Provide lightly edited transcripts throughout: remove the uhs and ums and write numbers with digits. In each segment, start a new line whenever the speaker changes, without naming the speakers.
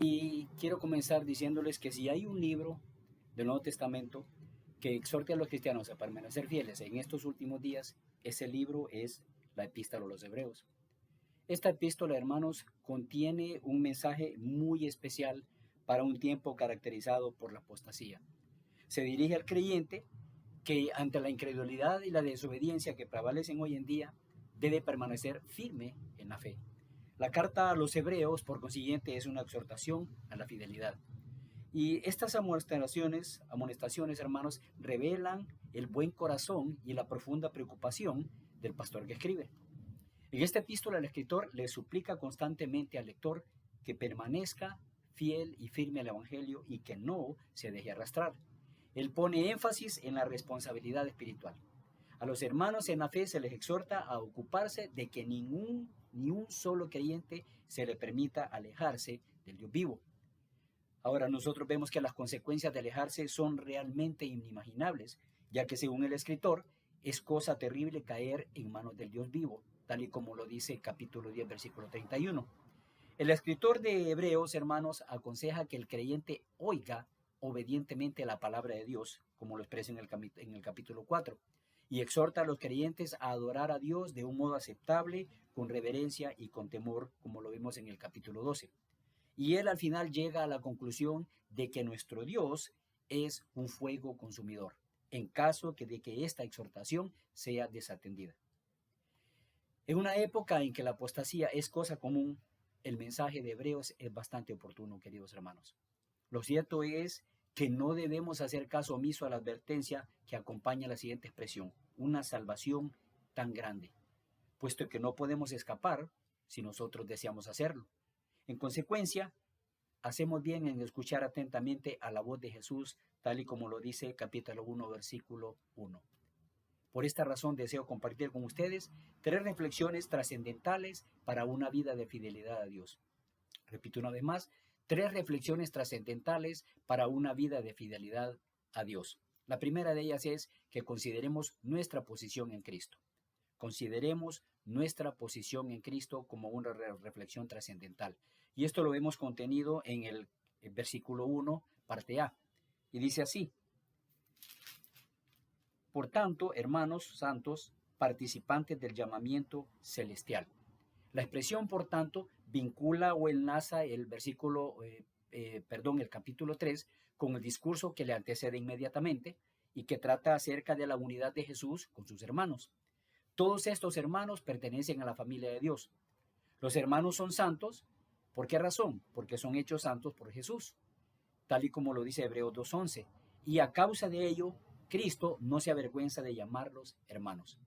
Y quiero comenzar diciéndoles que si hay un libro del Nuevo Testamento que exhorte a los cristianos a permanecer fieles en estos últimos días, ese libro es la Epístola a los Hebreos. Esta epístola, hermanos, contiene un mensaje muy especial para un tiempo caracterizado por la apostasía. Se dirige al creyente que ante la incredulidad y la desobediencia que prevalecen hoy en día, debe permanecer firme en la fe. La carta a los Hebreos, por consiguiente, es una exhortación a la fidelidad. Y estas amonestaciones, hermanos, revelan el buen corazón y la profunda preocupación del pastor que escribe. En esta epístola el escritor le suplica constantemente al lector que permanezca fiel y firme al Evangelio y que no se deje arrastrar. Él pone énfasis en la responsabilidad espiritual. A los hermanos en la fe se les exhorta a ocuparse de que ni un solo creyente se le permita alejarse del Dios vivo. Ahora nosotros vemos que las consecuencias de alejarse son realmente inimaginables, ya que según el escritor es cosa terrible caer en manos del Dios vivo, tal y como lo dice capítulo 10, versículo 31. El escritor de Hebreos, hermanos, aconseja que el creyente oiga obedientemente la palabra de Dios, como lo expresa en el capítulo 4, y exhorta a los creyentes a adorar a Dios de un modo aceptable, con reverencia y con temor, como lo vimos en el capítulo 12. Y él al final llega a la conclusión de que nuestro Dios es un fuego consumidor, en caso de que esta exhortación sea desatendida. En una época en que la apostasía es cosa común, el mensaje de Hebreos es bastante oportuno, queridos hermanos. Lo cierto es que no debemos hacer caso omiso a la advertencia que acompaña la siguiente expresión: una salvación tan grande, puesto que no podemos escapar si nosotros deseamos hacerlo. En consecuencia, hacemos bien en escuchar atentamente a la voz de Jesús, tal y como lo dice capítulo 1, versículo 1. Por esta razón deseo compartir con ustedes 3 reflexiones trascendentales para una vida de fidelidad a Dios. Repito una vez más, 3 reflexiones trascendentales para una vida de fidelidad a Dios. La primera de ellas es que consideremos nuestra posición en Cristo. Consideremos nuestra posición en Cristo como una reflexión trascendental. Y esto lo vemos contenido en el versículo 1, parte A. Y dice así: por tanto, hermanos santos, participantes del llamamiento celestial. La expresión, por tanto, vincula o enlaza el capítulo 3 con el discurso que le antecede inmediatamente y que trata acerca de la unidad de Jesús con sus hermanos. Todos estos hermanos pertenecen a la familia de Dios. Los hermanos son santos. ¿Por qué razón? Porque son hechos santos por Jesús, tal y como lo dice Hebreos 2:11. Y a causa de ello, Cristo no se avergüenza de llamarlos hermanos.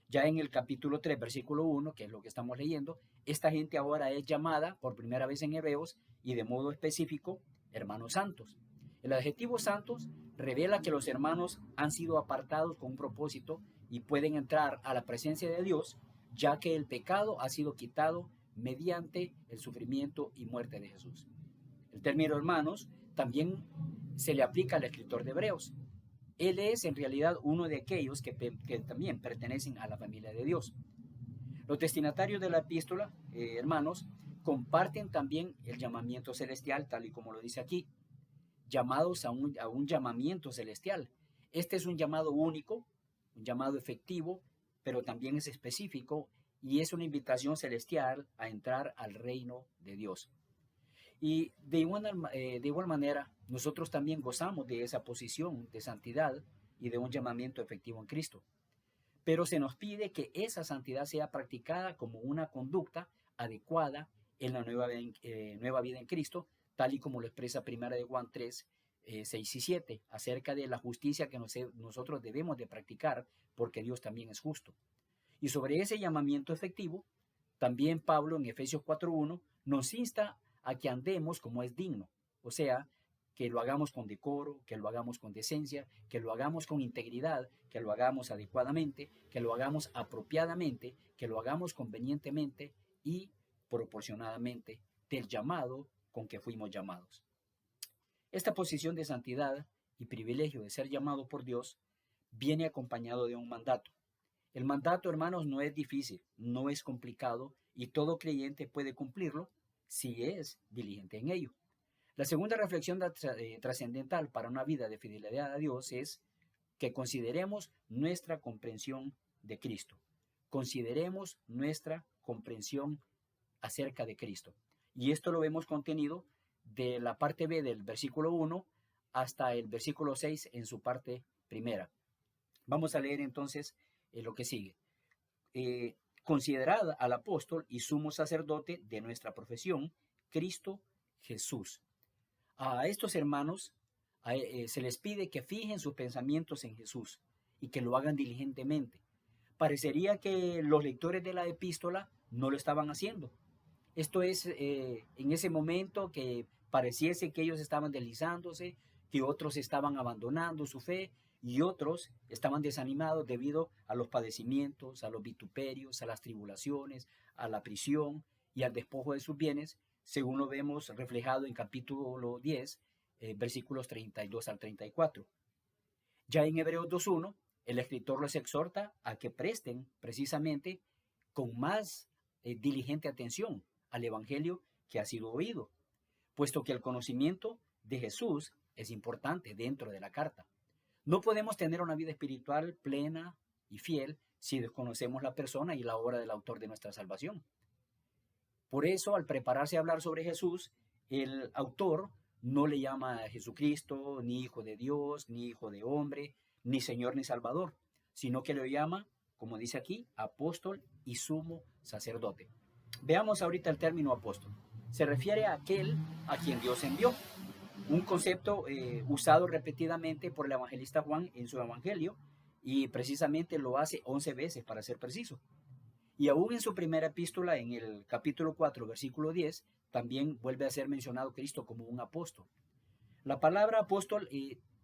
Ya en el capítulo 3, versículo 1, que es lo que estamos leyendo, esta gente ahora es llamada por primera vez en Hebreos y de modo específico hermanos santos. El adjetivo santos revela que los hermanos han sido apartados con un propósito y pueden entrar a la presencia de Dios, ya que el pecado ha sido quitado mediante el sufrimiento y muerte de Jesús. El término hermanos también se le aplica al escritor de Hebreos. Él es en realidad uno de aquellos que también pertenecen a la familia de Dios. Los destinatarios de la epístola, hermanos, comparten también el llamamiento celestial, tal y como lo dice aquí, llamados a un llamamiento celestial. Este es un llamado único, un llamado efectivo, pero también es específico y es una invitación celestial a entrar al reino de Dios. Y de igual manera, nosotros también gozamos de esa posición de santidad y de un llamamiento efectivo en Cristo. Pero se nos pide que esa santidad sea practicada como una conducta adecuada en la nueva vida en Cristo, tal y como lo expresa 1 de Juan 3, 6 y 7, acerca de la justicia que nosotros debemos de practicar, porque Dios también es justo. Y sobre ese llamamiento efectivo, también Pablo en Efesios 4:1 nos insta a que andemos como es digno, o sea, que lo hagamos con decoro, que lo hagamos con decencia, que lo hagamos con integridad, que lo hagamos adecuadamente, que lo hagamos apropiadamente, que lo hagamos convenientemente y proporcionadamente del llamado con que fuimos llamados. Esta posición de santidad y privilegio de ser llamado por Dios viene acompañado de un mandato. El mandato, hermanos, no es difícil, no es complicado y todo creyente puede cumplirlo si es diligente en ello. La segunda reflexión trascendental para una vida de fidelidad a Dios es que consideremos nuestra comprensión de Cristo. Consideremos nuestra comprensión acerca de Cristo. Y esto lo vemos contenido de la parte B del versículo 1 hasta el versículo 6 en su parte primera. Vamos a leer entonces lo que sigue. Considerad al apóstol y sumo sacerdote de nuestra profesión, Cristo Jesús. A estos hermanos se les pide que fijen sus pensamientos en Jesús y que lo hagan diligentemente. Parecería que los lectores de la epístola no lo estaban haciendo. Esto es en ese momento que pareciese que ellos estaban deslizándose, que otros estaban abandonando su fe y otros estaban desanimados debido a los padecimientos, a los vituperios, a las tribulaciones, a la prisión y al despojo de sus bienes, según lo vemos reflejado en capítulo 10, versículos 32 al 34. Ya en Hebreos 2.1, el escritor les exhorta a que presten precisamente con más diligente atención al evangelio que ha sido oído, puesto que el conocimiento de Jesús es importante dentro de la carta. No podemos tener una vida espiritual plena y fiel si desconocemos la persona y la obra del autor de nuestra salvación. Por eso, al prepararse a hablar sobre Jesús, el autor no le llama a Jesucristo ni Hijo de Dios, ni Hijo de hombre, ni Señor ni Salvador, sino que lo llama, como dice aquí, apóstol y sumo sacerdote. Veamos ahorita el término apóstol. Se refiere a aquel a quien Dios envió, un concepto usado repetidamente por el evangelista Juan en su evangelio, y precisamente lo hace 11 veces para ser preciso. Y aún en su primera epístola, en el capítulo 4, versículo 10, también vuelve a ser mencionado Cristo como un apóstol. La palabra apóstol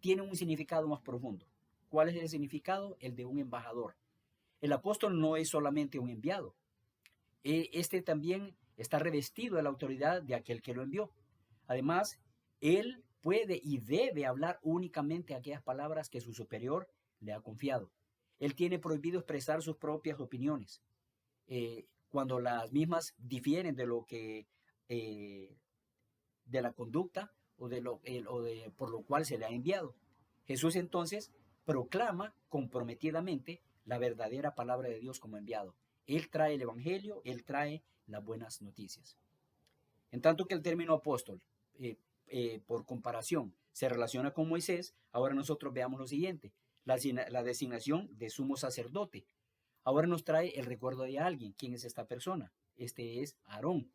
tiene un significado más profundo. ¿Cuál es el significado? El de un embajador. El apóstol no es solamente un enviado. Este también está revestido de la autoridad de aquel que lo envió. Además, él puede y debe hablar únicamente aquellas palabras que su superior le ha confiado. Él tiene prohibido expresar sus propias opiniones cuando las mismas difieren de lo que de la conducta o por lo cual se le ha enviado. Jesús entonces proclama comprometidamente la verdadera palabra de Dios como enviado. Él trae el evangelio, él trae las buenas noticias. En tanto que el término apóstol, por comparación, se relaciona con Moisés, ahora nosotros veamos lo siguiente: la designación de sumo sacerdote. Ahora nos trae el recuerdo de alguien. ¿Quién es esta persona? Este es Aarón.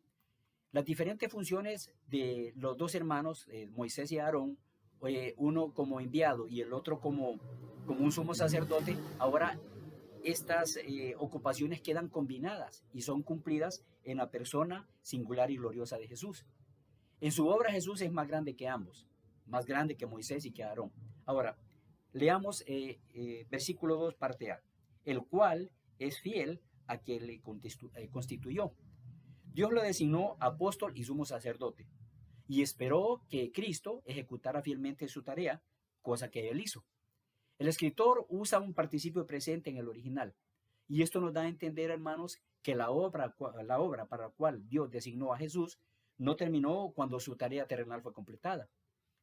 Las diferentes funciones de los dos hermanos, Moisés y Aarón, uno como enviado y el otro como un sumo sacerdote, ahora estas ocupaciones quedan combinadas y son cumplidas en la persona singular y gloriosa de Jesús. En su obra Jesús es más grande que ambos, más grande que Moisés y que Aarón. Ahora, leamos versículo 2, parte A, el cual es fiel a quien le constituyó. Dios lo designó apóstol y sumo sacerdote, y esperó que Cristo ejecutara fielmente su tarea, cosa que él hizo. El escritor usa un participio presente en el original, y esto nos da a entender, hermanos, que la obra para la cual Dios designó a Jesús no terminó cuando su tarea terrenal fue completada,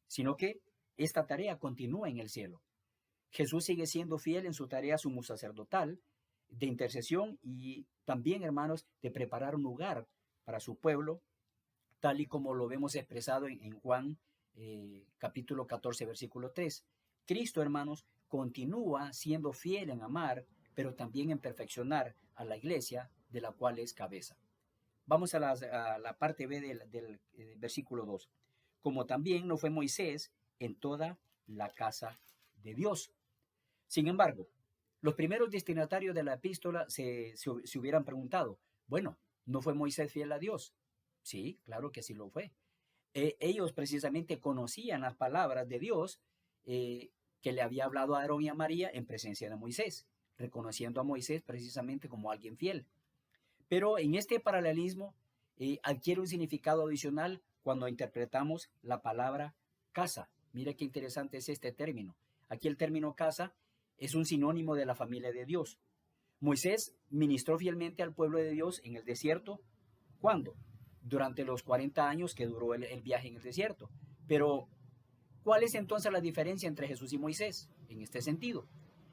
sino que esta tarea continúa en el cielo. Jesús sigue siendo fiel en su tarea sumo sacerdotal, de intercesión y también, hermanos, de preparar un lugar para su pueblo, tal y como lo vemos expresado en Juan capítulo 14, versículo 3. Cristo, hermanos, continúa siendo fiel en amar, pero también en perfeccionar a la iglesia de la cual es cabeza. Vamos a la parte B del versículo 2. Como también no fue Moisés en toda la casa de Dios. Sin embargo, los primeros destinatarios de la epístola se hubieran preguntado, bueno, ¿no fue Moisés fiel a Dios? Sí, claro que sí lo fue. Ellos precisamente conocían las palabras de Dios que le había hablado a Aarón y a María en presencia de Moisés, reconociendo a Moisés precisamente como alguien fiel. Pero en este paralelismo adquiere un significado adicional cuando interpretamos la palabra casa. Mire qué interesante es este término. Aquí el término casa es un sinónimo de la familia de Dios. Moisés ministró fielmente al pueblo de Dios en el desierto. ¿Cuándo? durante los 40 años que duró el viaje en el desierto. Pero, ¿cuál es entonces la diferencia entre Jesús y Moisés en este sentido?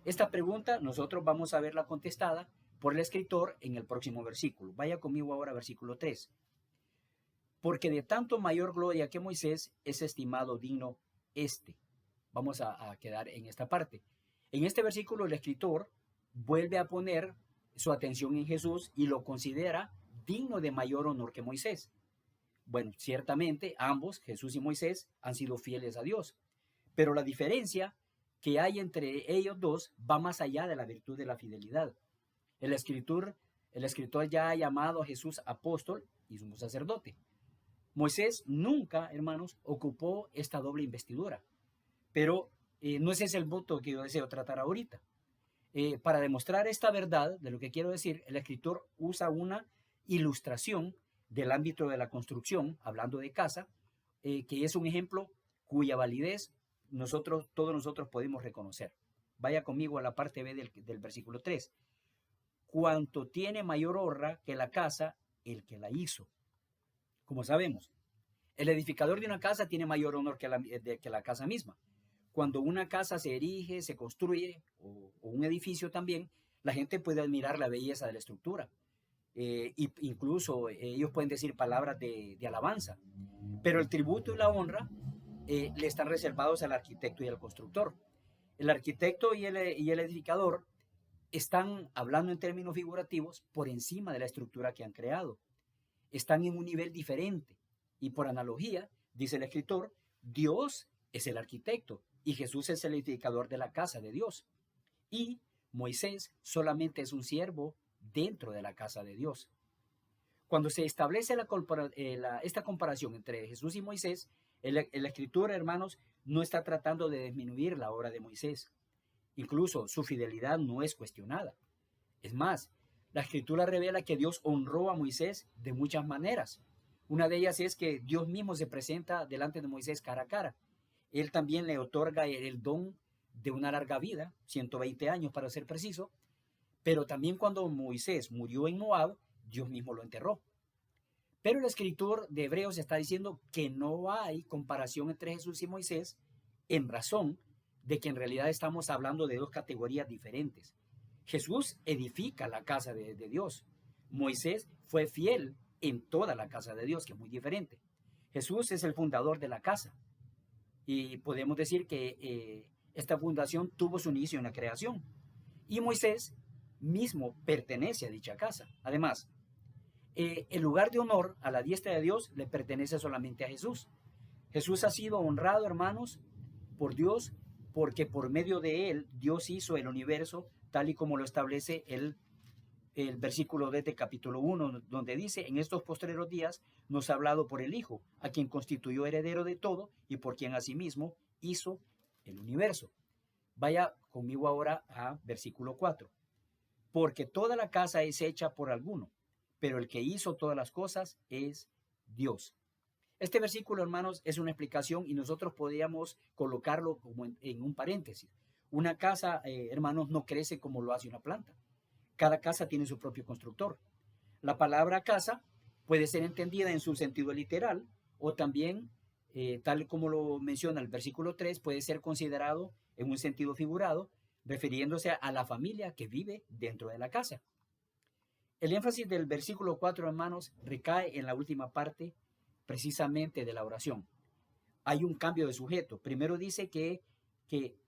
Esta pregunta nosotros vamos a verla contestada por el escritor en el próximo versículo. Vaya conmigo ahora, versículo 3. Porque de tanto mayor gloria que Moisés es estimado digno este. Vamos a quedar en esta parte. En este versículo el escritor vuelve a poner su atención en Jesús y lo considera digno de mayor honor que Moisés. Bueno, ciertamente ambos, Jesús y Moisés, han sido fieles a Dios, pero la diferencia que hay entre ellos dos va más allá de la virtud de la fidelidad. El escritor, el escritor ya ha llamado a Jesús apóstol y sumo sacerdote. Moisés nunca, hermanos, ocupó esta doble investidura, pero no ese es el punto que yo deseo tratar ahorita. Para demostrar esta verdad de lo que quiero decir, el escritor usa una ilustración del ámbito de la construcción, hablando de casa, que es un ejemplo cuya validez todos nosotros podemos reconocer. Vaya conmigo a la parte B del versículo 3. Cuanto tiene mayor honra que la casa, el que la hizo. Como sabemos, el edificador de una casa tiene mayor honor que la casa misma. Cuando una casa se erige, se construye, o un edificio también, la gente puede admirar la belleza de la estructura. Incluso ellos pueden decir palabras de alabanza. Pero el tributo y la honra le están reservados al arquitecto y al constructor. El arquitecto y el edificador están hablando en términos figurativos por encima de la estructura que han creado. Están en un nivel diferente. Y por analogía, dice el escritor, Dios es el arquitecto y Jesús es el edificador de la casa de Dios. Y Moisés solamente es un siervo dentro de la casa de Dios. Cuando se establece esta comparación entre Jesús y Moisés, el escritor, hermanos, no está tratando de disminuir la obra de Moisés. Incluso su fidelidad no es cuestionada. Es más, la escritura revela que Dios honró a Moisés de muchas maneras. Una de ellas es que Dios mismo se presenta delante de Moisés cara a cara. Él también le otorga el don de una larga vida, 120 años para ser preciso, pero también cuando Moisés murió en Moab, Dios mismo lo enterró. Pero el escritor de Hebreos está diciendo que no hay comparación entre Jesús y Moisés en razón de que en realidad estamos hablando de dos categorías diferentes. Jesús edifica la casa de Dios. Moisés fue fiel en toda la casa de Dios, que es muy diferente. Jesús es el fundador de la casa. Y podemos decir que esta fundación tuvo su inicio en la creación. Y Moisés mismo pertenece a dicha casa. Además, el lugar de honor a la diestra de Dios le pertenece solamente a Jesús. Jesús ha sido honrado, hermanos, por Dios, porque por medio de él Dios hizo el universo tal y como lo establece el versículo de capítulo 1, donde dice, en estos postreros días nos ha hablado por el Hijo, a quien constituyó heredero de todo y por quien asimismo hizo el universo. Vaya conmigo ahora a versículo 4. Porque toda la casa es hecha por alguno, pero el que hizo todas las cosas es Dios. Este versículo, hermanos, es una explicación y nosotros podríamos colocarlo como en un paréntesis. Una casa, hermanos, no crece como lo hace una planta. Cada casa tiene su propio constructor. La palabra casa puede ser entendida en su sentido literal o también, tal como lo menciona el versículo 3, puede ser considerado en un sentido figurado, refiriéndose a la familia que vive dentro de la casa. El énfasis del versículo 4, hermanos, recae en la última parte precisamente de la oración. Hay un cambio de sujeto. Primero dice que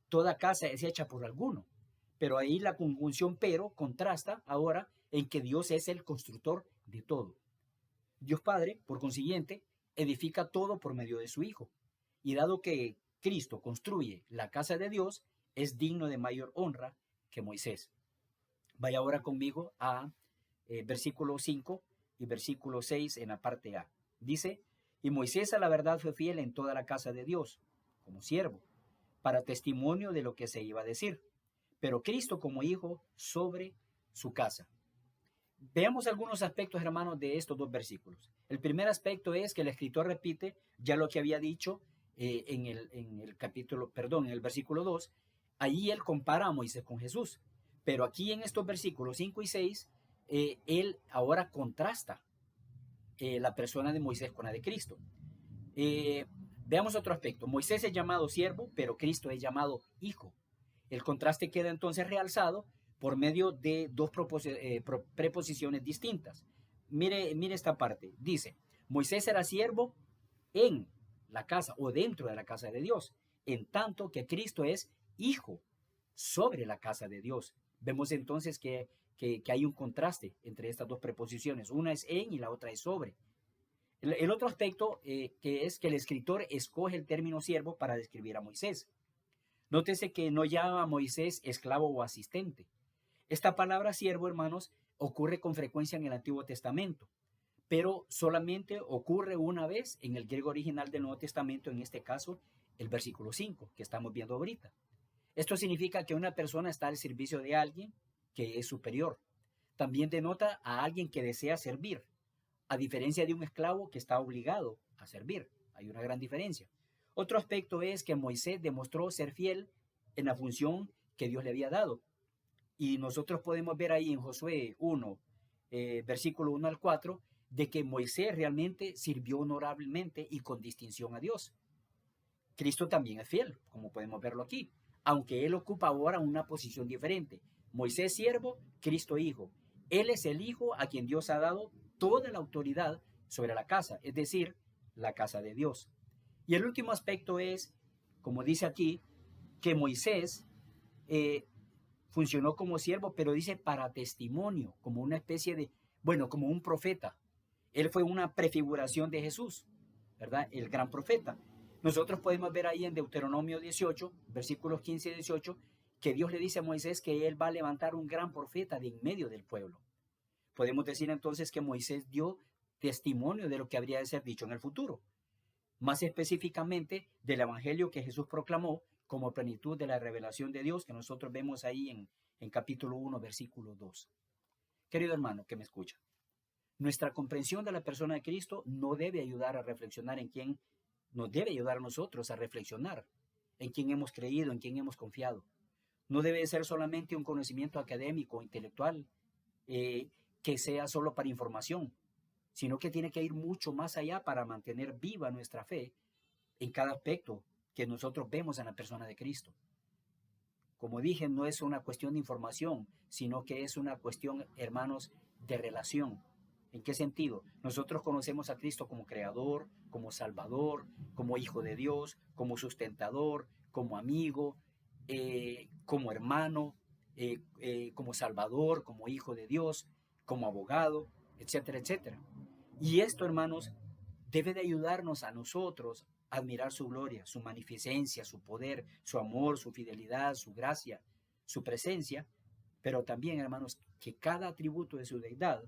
toda casa es hecha por alguno, pero ahí la conjunción pero contrasta ahora en que Dios es el constructor de todo. Dios Padre, por consiguiente, edifica todo por medio de su Hijo. Y dado que Cristo construye la casa de Dios, es digno de mayor honra que Moisés. Vaya ahora conmigo a versículo 5 y versículo 6 en la parte A. Dice, y Moisés a la verdad fue fiel en toda la casa de Dios, como siervo, para testimonio de lo que se iba a decir, pero Cristo como hijo sobre su casa. Veamos algunos aspectos, hermanos, de estos dos versículos. El primer aspecto es que el escritor repite ya lo que había dicho en el versículo 2. Ahí él compara a Moisés con Jesús. Pero aquí en estos versículos 5 y 6, él ahora contrasta la persona de Moisés con la de Cristo. Veamos otro aspecto. Moisés es llamado siervo, pero Cristo es llamado hijo. El contraste queda entonces realzado por medio de dos preposiciones distintas. Mire esta parte. Dice, Moisés era siervo en la casa o dentro de la casa de Dios, en tanto que Cristo es hijo sobre la casa de Dios. Vemos entonces que hay un contraste entre estas dos preposiciones. Una es en y la otra es sobre. El otro aspecto que es que el escritor escoge el término siervo para describir a Moisés. Nótese que no llama a Moisés esclavo o asistente. Esta palabra siervo, hermanos, ocurre con frecuencia en el Antiguo Testamento, pero solamente ocurre una vez en el griego original del Nuevo Testamento, en este caso, el versículo 5, que estamos viendo ahorita. Esto significa que una persona está al servicio de alguien que es superior. También denota a alguien que desea servir, a diferencia de un esclavo que está obligado a servir. Hay una gran diferencia. Otro aspecto es que Moisés demostró ser fiel en la función que Dios le había dado. Y nosotros podemos ver ahí en Josué 1, versículo 1 al 4, de que Moisés realmente sirvió honorablemente y con distinción a Dios. Cristo también es fiel, como podemos verlo aquí, aunque él ocupa ahora una posición diferente. Moisés siervo, Cristo hijo. Él es el hijo a quien Dios ha dado toda la autoridad sobre la casa, es decir, la casa de Dios. Y el último aspecto es, como dice aquí, que Moisés funcionó como siervo, pero dice para testimonio, como una especie de, bueno, como un profeta. Él fue una prefiguración de Jesús, ¿verdad? El gran profeta. Nosotros podemos ver ahí en Deuteronomio 18, versículos 15 y 18, que Dios le dice a Moisés que él va a levantar un gran profeta de en medio del pueblo. Podemos decir entonces que Moisés dio testimonio de lo que habría de ser dicho en el futuro, más específicamente del evangelio que Jesús proclamó como plenitud de la revelación de Dios que nosotros vemos ahí en capítulo 1, versículo 2. Querido hermano que me escucha, nuestra comprensión de la persona de Cristo no debe ayudar a reflexionar en quién, nos debe ayudar a nosotros a reflexionar en quién hemos creído, en quién hemos confiado. No debe ser solamente un conocimiento académico o intelectual que sea solo para información, sino que tiene que ir mucho más allá para mantener viva nuestra fe en cada aspecto que nosotros vemos en la persona de Cristo. Como dije, no es una cuestión de información, sino que es una cuestión, hermanos, de relación. ¿En qué sentido? Nosotros conocemos a Cristo como creador, como salvador, como hijo de Dios, como sustentador, como amigo, como hermano, como salvador, como hijo de Dios, como abogado, etcétera, etcétera. Y esto, hermanos, debe de ayudarnos a nosotros a admirar su gloria, su magnificencia, su poder, su amor, su fidelidad, su gracia, su presencia, pero también, hermanos, que cada atributo de su deidad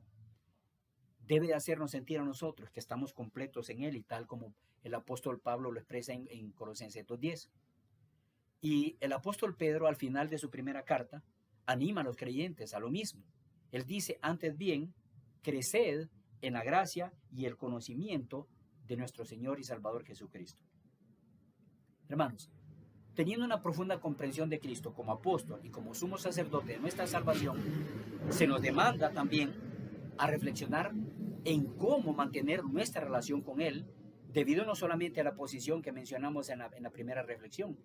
debe de hacernos sentir a nosotros que estamos completos en Él, y tal como el apóstol Pablo lo expresa en Colosenses 2:10. Y el apóstol Pedro, al final de su primera carta, anima a los creyentes a lo mismo. Él dice, antes bien, creced en la gracia y el conocimiento de nuestro Señor y Salvador Jesucristo. Hermanos, teniendo una profunda comprensión de Cristo como apóstol y como sumo sacerdote de nuestra salvación, se nos demanda también a reflexionar en cómo mantener nuestra relación con Él, debido no solamente a la posición que mencionamos en la primera reflexión,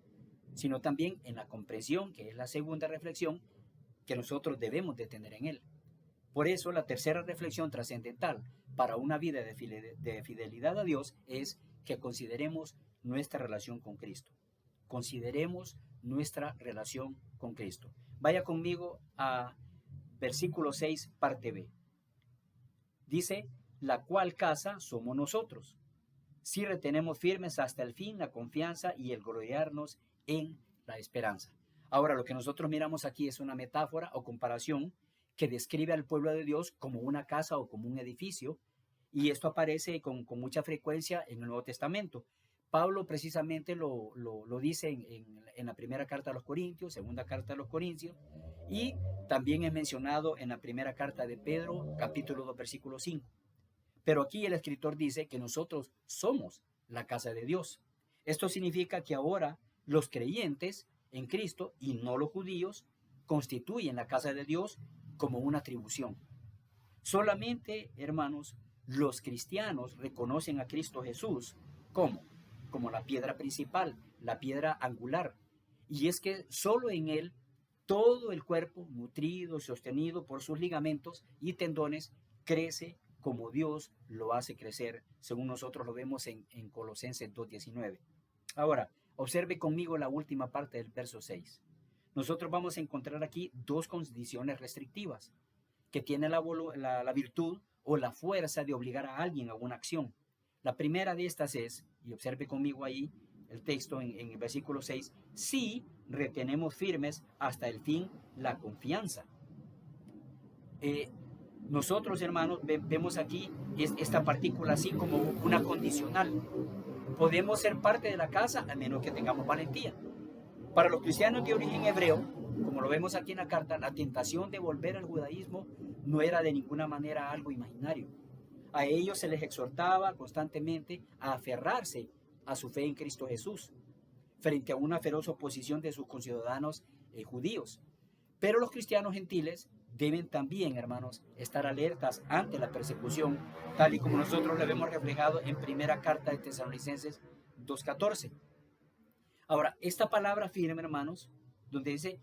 sino también en la comprensión, que es la segunda reflexión, que nosotros debemos de tener en Él. Por eso, la tercera reflexión trascendental para una vida de fidelidad a Dios es que consideremos nuestra relación con Cristo. Consideremos nuestra relación con Cristo. Vaya conmigo a versículo 6, parte B. Dice, la cual casa somos nosotros, si retenemos firmes hasta el fin la confianza y el gloriarnos en la esperanza. Ahora, lo que nosotros miramos aquí es una metáfora o comparación que describe al pueblo de Dios como una casa o como un edificio, y esto aparece con mucha frecuencia en el Nuevo Testamento. Pablo precisamente lo dice en la primera carta a los Corintios, segunda carta a los Corintios, y también es mencionado en la primera carta de Pedro, capítulo 2, versículo 5. Pero aquí el escritor dice que nosotros somos la casa de Dios. Esto significa que ahora los creyentes en Cristo y no los judíos constituyen la casa de Dios como una atribución. Solamente, hermanos, Los cristianos reconocen a Cristo Jesús como, como la piedra principal, la piedra angular. Y es que solo en Él todo el cuerpo, nutrido, sostenido por sus ligamentos y tendones, crece como Dios lo hace crecer, según nosotros lo vemos en Colosenses 2:19. Ahora, observe conmigo la última parte del verso 6. Nosotros vamos a encontrar aquí dos condiciones restrictivas que tiene la virtud o la fuerza de obligar a alguien a una acción. La primera de estas es, y observe conmigo ahí el texto en el versículo 6, si retenemos firmes hasta el fin la confianza. Nosotros, hermanos, vemos aquí esta partícula así como una condicional. Podemos ser parte de la casa a menos que tengamos valentía. Para los cristianos de origen hebreo, como lo vemos aquí en la carta, la tentación de volver al judaísmo no era de ninguna manera algo imaginario. A ellos se les exhortaba constantemente a aferrarse a su fe en Cristo Jesús, frente a una feroz oposición de sus conciudadanos judíos. Pero los cristianos gentiles deben también, hermanos, estar alertas ante la persecución, tal y como nosotros lo vemos reflejado en primera carta de Tesalonicenses 2:14. Ahora, esta palabra firme, hermanos, donde dice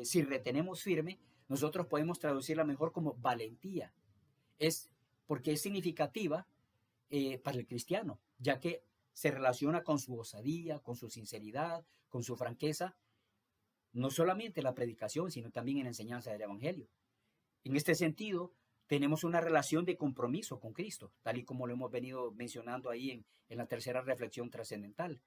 si retenemos firme, nosotros podemos traducirla mejor como valentía. Es porque es significativa para el cristiano, ya que se relaciona con su osadía, con su sinceridad, con su franqueza, no solamente en la predicación, sino también en la enseñanza del Evangelio. En este sentido, tenemos una relación de compromiso con Cristo, tal y como lo hemos venido mencionando ahí en la tercera reflexión trascendental.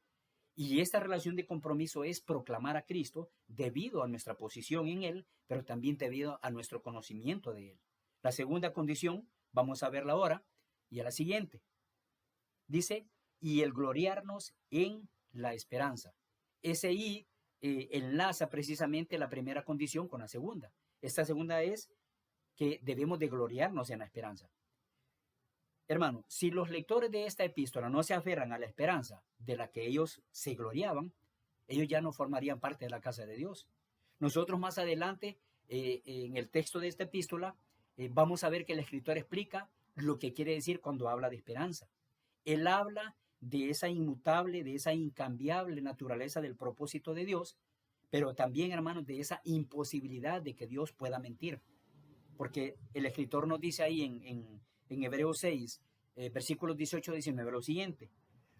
Y esta relación de compromiso es proclamar a Cristo debido a nuestra posición en Él, pero también debido a nuestro conocimiento de Él. La segunda condición, vamos a verla ahora, y a la siguiente. Dice, y el gloriarnos en la esperanza. Ese y enlaza precisamente la primera condición con la segunda. Esta segunda es que debemos de gloriarnos en la esperanza. Hermano, si los lectores de esta epístola no se aferran a la esperanza de la que ellos se gloriaban, ellos ya no formarían parte de la casa de Dios. Nosotros más adelante, en el texto de esta epístola, vamos a ver que el escritor explica lo que quiere decir cuando habla de esperanza. Él habla de esa inmutable, de esa incambiable naturaleza del propósito de Dios, pero también, hermanos, de esa imposibilidad de que Dios pueda mentir. Porque el escritor nos dice ahí en Hebreos 6, versículos 18-19, lo siguiente: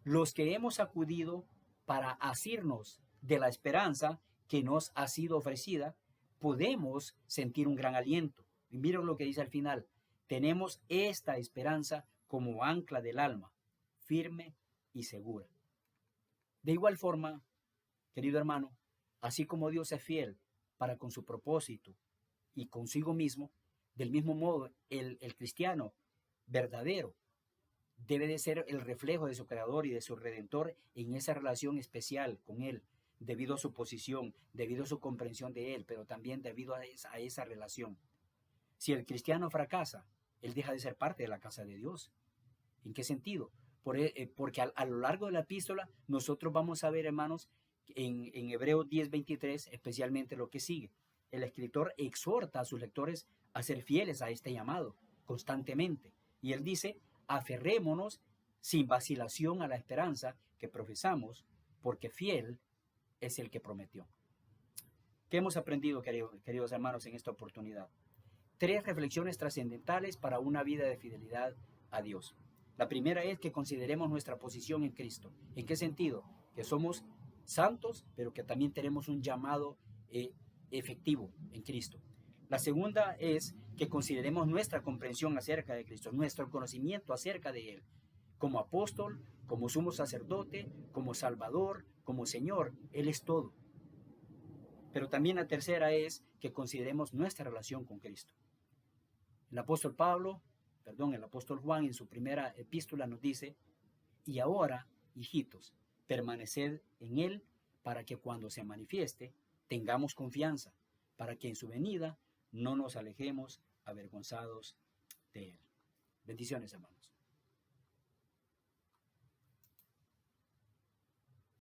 los que hemos acudido para asirnos de la esperanza que nos ha sido ofrecida, podemos sentir un gran aliento. Y miren lo que dice al final: tenemos esta esperanza como ancla del alma, firme y segura. De igual forma, querido hermano, así como Dios es fiel para con su propósito y consigo mismo, del mismo modo el cristiano verdadero debe de ser el reflejo de su creador y de su redentor en esa relación especial con él, debido a su posición, debido a su comprensión de él, pero también debido a esa relación. Si el cristiano fracasa, él deja de ser parte de la casa de Dios. ¿En qué sentido? Porque a lo largo de la epístola nosotros vamos a ver, hermanos, en Hebreos 10:23, especialmente lo que sigue. El escritor exhorta a sus lectores a ser fieles a este llamado constantemente. Y él dice, aferrémonos sin vacilación a la esperanza que profesamos, porque fiel es el que prometió. ¿Qué hemos aprendido, queridos hermanos, en esta oportunidad? 3 reflexiones trascendentales para una vida de fidelidad a Dios. La primera es que consideremos nuestra posición en Cristo. ¿En qué sentido? Que somos santos, pero que también tenemos un llamado efectivo en Cristo. La segunda es que consideremos nuestra comprensión acerca de Cristo, nuestro conocimiento acerca de Él. Como apóstol, como sumo sacerdote, como Salvador, como Señor, Él es todo. Pero también la tercera es que consideremos nuestra relación con Cristo. El apóstol Juan en su primera epístola nos dice, y ahora, hijitos, permaneced en Él para que cuando se manifieste tengamos confianza, para que en su venida no nos alejemos avergonzados de Él. Bendiciones, hermanos.